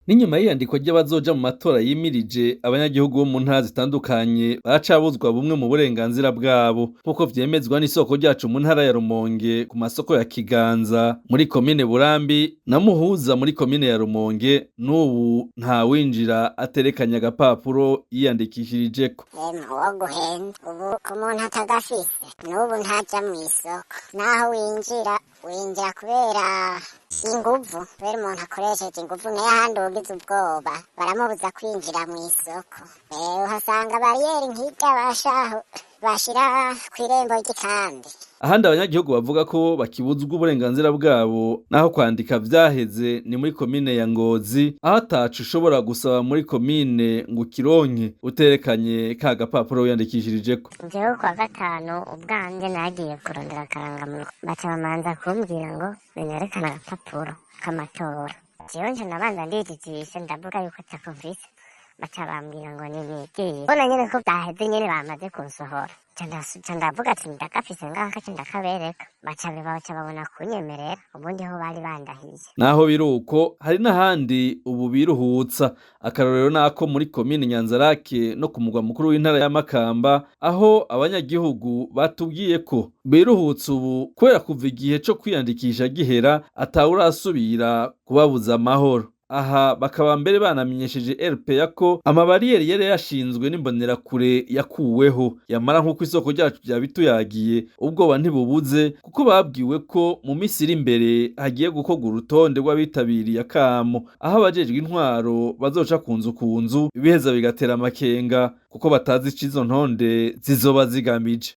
N'inyuma y'iyandikwa ry'abazoja mu matora yimirije, abanyagihugu bo mu ntara zitandukanye baracabuzwa bumwe mu burenganzira bwabo, nk'uko vyemezwa n'isoko ryacu mu ntara ya Rumonge ku masoko ya Kiganza muri komine Burambi na Muhuza muri komine ya Rumonge. N'ubu nta winjira aterekanye agapapuro yiyandikishirijeko. Uwo guhenda ubu ku muntu atagafise n'ubu ntaja mw'isoko, naho winjira kubera inguvu, kubera umuntu akoresheje inguvu, nayo ahandi ugize ubwoba baramubuza kwinjira mw'isoko. Uhasanga bariyeri nk'irya bashaho bashira kw'irembo ry'ikambi. Ahandi abanyagihugu bavuga ko bakibuzwa uburenganzira bwabo naho kwandika vyaheze ni muri komine ya Ngozi, aho ataco ushobora gusaba muri komine ngo ukironke uterekanye ka gapapuro wiyandikishirijeko. Jewe kwa gatanu ubwanje nagiye kurondera akarangamuntu, baca bamanza kumbwira ngo nerekana agapapuro k'amatora. Jewe nca nabanza ndijijisha ndavuga yuko atako mfise, baca bambwira ngo nimigire. Bona nyene ko vyaheze nyene bamaze kunsohora, ca ndavuga ati ndagafise ngaha kaca ndakabereka, baca babona kunyemerera, ubundi ho bari bandahiye. Naho biruko hari n'ahandi ubu biruhutsa, akarorero nako muri komine Nyanzarake no ku mugwa mukuru w'intara ya Makamba, aho abanyagihugu batubwiye ko biruhutsa ubu kubera kuva igihe co kwiyandikisha gihera atawurasubira kubabuza amahoro. Aha bakaba mbere banamenyesheje RPA ko amabariyeri yari yashinzwe n'imbonerakure yakuweho, yamara nk'uko isoko ryacu vyabituyagiye ubwoba ntibubuze, kuko babwiwe ko mu misi iri imbere hagiye gukorwa urutonde rw'abitabiriye akamo, aho abajejwe intwaro bazoca ku nzu ibiheza bigatera amakenga, kuko batazi ico izo ntonde zizoba zigamije.